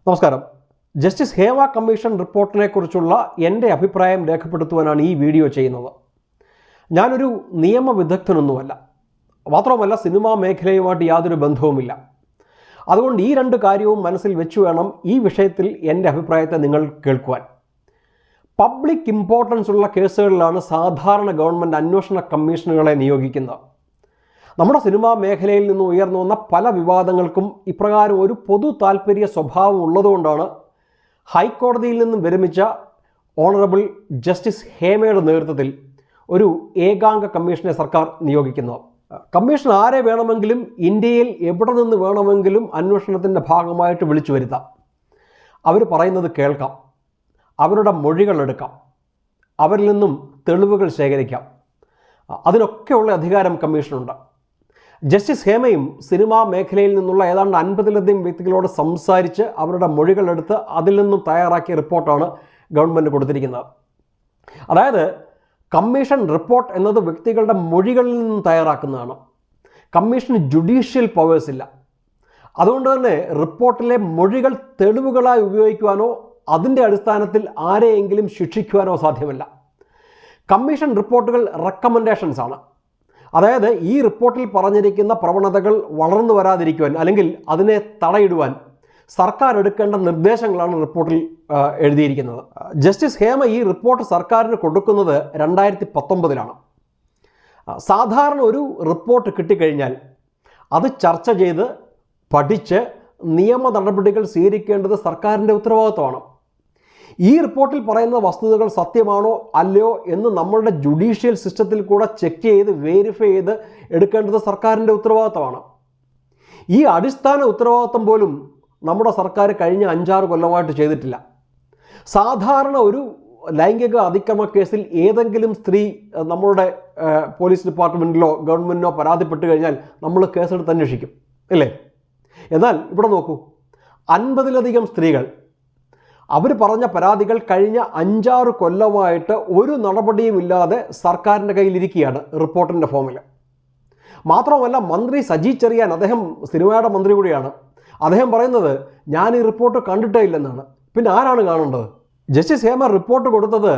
നമസ്കാരം. Justice Hema commission റിപ്പോർട്ടിനെ കുറിച്ചുള്ള എൻ്റെ അഭിപ്രായം രേഖപ്പെടുത്തുവാനാണ് ഈ വീഡിയോ ചെയ്യുന്നത്. ഞാനൊരു നിയമവിദഗ്ധനൊന്നുമല്ല, മാത്രവുമല്ല സിനിമാ മേഖലയുമായിട്ട് യാതൊരു ബന്ധവുമില്ല. അതുകൊണ്ട് ഈ രണ്ട് കാര്യവും മനസ്സിൽ വെച്ച് വേണം ഈ വിഷയത്തിൽ എൻ്റെ അഭിപ്രായത്തെ നിങ്ങൾ കേൾക്കുവാൻ. പബ്ലിക് ഇമ്പോർട്ടൻസ് ഉള്ള കേസുകളിലാണ് സാധാരണ ഗവൺമെൻറ് അന്വേഷണ കമ്മീഷനുകളെ നിയോഗിക്കുന്നത്. നമ്മുടെ സിനിമാ മേഖലയിൽ നിന്ന് ഉയർന്നു വന്ന പല വിവാദങ്ങൾക്കും ഇപ്രകാരം ഒരു പൊതു താൽപ്പര്യ സ്വഭാവം ഉള്ളതുകൊണ്ടാണ് ഹൈക്കോടതിയിൽ നിന്നും വിരമിച്ച ഓണറബിൾ ജസ്റ്റിസ് ഹേമയുടെ നേതൃത്വത്തിൽ ഒരു ഏകാംഗ കമ്മീഷനെ സർക്കാർ നിയോഗിക്കുന്നത്. കമ്മീഷൻ ആരെ വേണമെങ്കിലും ഇന്ത്യയിൽ എവിടെ നിന്ന് വേണമെങ്കിലും അന്വേഷണത്തിൻ്റെ ഭാഗമായിട്ട് വിളിച്ചു വരുത്താം. അവർ പറയുന്നത് കേൾക്കാം, അവരുടെ മൊഴികൾ എടുക്കാം, അവരിൽ നിന്നും തെളിവുകൾ ശേഖരിക്കാം. അതിനൊക്കെയുള്ള അധികാരം കമ്മീഷനുണ്ട്. ജസ്റ്റിസ് ഹേമയും സിനിമാ മേഖലയിൽ നിന്നുള്ള ഏതാണ്ട് 50ലധികം വ്യക്തികളോട് സംസാരിച്ച് അവരുടെ മൊഴികളെടുത്ത് അതിൽ നിന്നും തയ്യാറാക്കിയ റിപ്പോർട്ടാണ് ഗവൺമെൻറ് കൊടുത്തിരിക്കുന്നത്. അതായത് കമ്മീഷൻ റിപ്പോർട്ട് എന്നത് വ്യക്തികളുടെ മൊഴികളിൽ നിന്നും തയ്യാറാക്കുന്നതാണ്. കമ്മീഷന് ജുഡീഷ്യൽ പവേഴ്സ് ഇല്ല. അതുകൊണ്ട് തന്നെ റിപ്പോർട്ടിലെ മൊഴികൾ തെളിവുകളായി ഉപയോഗിക്കുവാനോ അതിൻ്റെ അടിസ്ഥാനത്തിൽ ആരെയെങ്കിലും ശിക്ഷിക്കുവാനോ സാധ്യമല്ല. കമ്മീഷൻ റിപ്പോർട്ടുകൾ റെക്കമെൻഡേഷൻസ് ആണ്. അതായത് ഈ റിപ്പോർട്ടിൽ പറഞ്ഞിരിക്കുന്ന പ്രവണതകൾ വളർന്നു വരാതിരിക്കുവാൻ അല്ലെങ്കിൽ അതിനെ തടയിടുവാൻ സർക്കാർ എടുക്കേണ്ട നിർദ്ദേശങ്ങളാണ് റിപ്പോർട്ടിൽ എഴുതിയിരിക്കുന്നത്. ജസ്റ്റിസ് ഹേമ ഈ റിപ്പോർട്ട് സർക്കാരിന് കൊടുക്കുന്നത് 2019 സാധാരണ ഒരു റിപ്പോർട്ട് കിട്ടിക്കഴിഞ്ഞാൽ അത് ചർച്ച ചെയ്ത് പഠിച്ച് നിയമ നടപടികൾ സ്വീകരിക്കേണ്ടത് സർക്കാരിൻ്റെ ഉത്തരവാദിത്വമാണ്. ഈ റിപ്പോർട്ടിൽ പറയുന്ന വസ്തുതകൾ സത്യമാണോ അല്ലയോ എന്ന് നമ്മളുടെ ജുഡീഷ്യൽ സിസ്റ്റത്തിൽ കൂടെ ചെക്ക് ചെയ്ത് വെരിഫൈ ചെയ്ത് എടുക്കേണ്ടത് സർക്കാരിൻ്റെ ഉത്തരവാദിത്തമാണ്. ഈ അടിസ്ഥാന ഉത്തരവാദിത്തം പോലും നമ്മുടെ സർക്കാർ കഴിഞ്ഞ 5-6 കൊല്ലമായിട്ട് ചെയ്തിട്ടില്ല. സാധാരണ ഒരു ലൈംഗിക അതിക്രമ കേസിൽ ഏതെങ്കിലും സ്ത്രീ നമ്മളുടെ പോലീസ് ഡിപ്പാർട്ട്മെൻറ്റിലോ ഗവൺമെൻറ്റിനോ പരാതിപ്പെട്ട് കഴിഞ്ഞാൽ നമ്മൾ കേസെടുത്ത് അന്വേഷിക്കും, അല്ലേ? എന്നാൽ ഇവിടെ നോക്കൂ, 50ലധികം സ്ത്രീകൾ അവർ പറഞ്ഞ പരാതികൾ കഴിഞ്ഞ 5-6 കൊല്ലമായിട്ട് ഒരു നടപടിയുമില്ലാതെ സർക്കാരിൻ്റെ കയ്യിലിരിക്കുകയാണ് റിപ്പോർട്ടിൻ്റെ ഫോമിൽ. മാത്രമല്ല മന്ത്രി സജി ചെറിയാൻ, അദ്ദേഹം സിനിമയുടെ മന്ത്രി കൂടിയാണ്, അദ്ദേഹം പറയുന്നത് ഞാൻ ഈ റിപ്പോർട്ട് കണ്ടിട്ടേ ഇല്ലെന്നാണ്. പിന്നെ ആരാണ് കാണേണ്ടത്? ജസ്റ്റിസ് ഹേമ റിപ്പോർട്ട് കൊടുത്തത്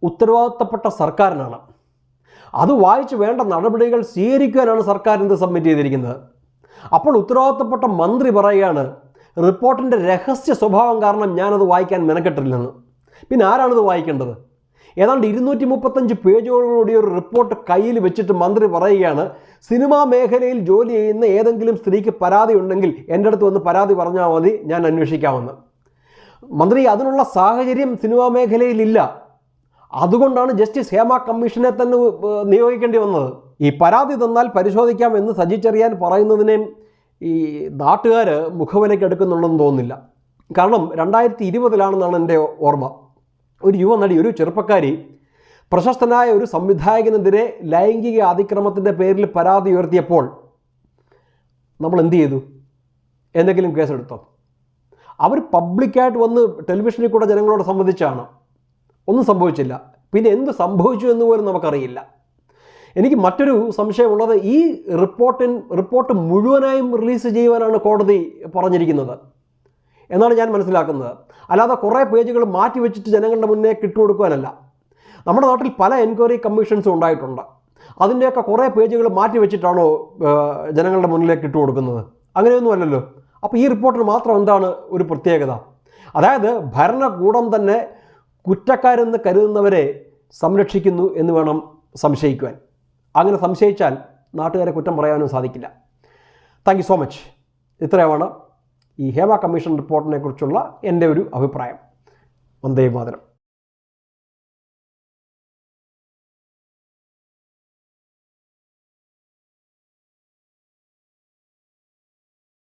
ഉത്തരവാദിത്തപ്പെട്ട സർക്കാരിനാണ്. അത് വായിച്ച് വേണ്ട നടപടികൾ സ്വീകരിക്കാനാണ് സർക്കാർ ഇത് സബ്മിറ്റ് ചെയ്തിരിക്കുന്നത്. അപ്പോൾ ഉത്തരവാദിത്തപ്പെട്ട മന്ത്രി പറയുകയാണ് റിപ്പോർട്ടിൻ്റെ രഹസ്യ സ്വഭാവം കാരണം ഞാനത് വായിക്കാൻ മെനക്കെട്ടില്ലെന്ന്. പിന്നെ ആരാണിത് വായിക്കേണ്ടത്? ഏതാണ്ട് 235 പേജുകളോടുകൂടി ഒരു റിപ്പോർട്ട് കയ്യിൽ വെച്ചിട്ട് മന്ത്രി പറയുകയാണ് സിനിമാ മേഖലയിൽ ജോലി ചെയ്യുന്ന ഏതെങ്കിലും സ്ത്രീക്ക് പരാതി ഉണ്ടെങ്കിൽ എൻ്റെ അടുത്ത് വന്ന് പരാതി പറഞ്ഞാൽ മതി, ഞാൻ അന്വേഷിക്കാമെന്ന്. മന്ത്രി അതിനുള്ള സാഹചര്യം സിനിമാ മേഖലയിലില്ല. അതുകൊണ്ടാണ് ജസ്റ്റിസ് ഹേമ കമ്മീഷനെ തന്നെ നിയോഗിക്കേണ്ടി വന്നത്. ഈ പരാതി തന്നാൽ പരിശോധിക്കാം എന്ന് സജി ചെറിയാൻ പറയുന്നതിനെയും ഈ നാട്ടുകാർ മുഖവിലയ്ക്ക് എടുക്കുന്നുണ്ടെന്ന് തോന്നുന്നില്ല. കാരണം 2020 എൻ്റെ ഓർമ്മ, ഒരു യുവനടി, ഒരു ചെറുപ്പക്കാരി പ്രശസ്തനായ ഒരു സംവിധായകനെതിരെ ലൈംഗിക അതിക്രമത്തിൻ്റെ പേരിൽ പരാതി ഉയർത്തിയപ്പോൾ നമ്മൾ എന്ത് ചെയ്തു? എന്തെങ്കിലും കേസെടുത്തോ? അവർ പബ്ലിക്കായിട്ട് വന്ന് ടെലിവിഷനിൽ കൂടെ ജനങ്ങളോട് സംവദിച്ചാണ്. ഒന്നും സംഭവിച്ചില്ല. പിന്നെ എന്ത് സംഭവിച്ചു എന്ന് പോലും നമുക്കറിയില്ല. എനിക്ക് മറ്റൊരു സംശയമുള്ളത്, ഈ റിപ്പോർട്ട് മുഴുവനായും റിലീസ് ചെയ്യുവാനാണ് കോടതി പറഞ്ഞിരിക്കുന്നത് എന്നാണ് ഞാൻ മനസ്സിലാക്കുന്നത്. അല്ലാതെ കുറേ പേജുകൾ മാറ്റി വെച്ചിട്ട് ജനങ്ങളുടെ മുന്നേ കിട്ടുകൊടുക്കുവാനല്ല. നമ്മുടെ നാട്ടിൽ പല എൻക്വയറി കമ്മീഷൻസും ഉണ്ടായിട്ടുണ്ട്. അതിൻ്റെയൊക്കെ കുറേ പേജുകൾ മാറ്റി വെച്ചിട്ടാണോ ജനങ്ങളുടെ മുന്നിലേക്ക് ഇട്ടുകൊടുക്കുന്നത്? അങ്ങനെയൊന്നും അല്ലല്ലോ. അപ്പോൾ ഈ റിപ്പോർട്ടിന് മാത്രം എന്താണ് ഒരു പ്രത്യേകത? അതായത് ഭരണകൂടം തന്നെ കുറ്റക്കാരെന്ന് കരുതുന്നവരെ സംരക്ഷിക്കുന്നു എന്ന് വേണം സംശയിക്കുവാൻ. അങ്ങനെ സംശയിച്ചാൽ നാട്ടുകാരെ കുറ്റം പറയാനും സാധിക്കില്ല. Thank you so much. ഇത്രയുമാണ് ഈ ഹേമ കമ്മീഷൻ റിപ്പോർട്ടിനെ കുറിച്ചുള്ള എൻ്റെ ഒരു അഭിപ്രായം. വന്ദേ മാതരം.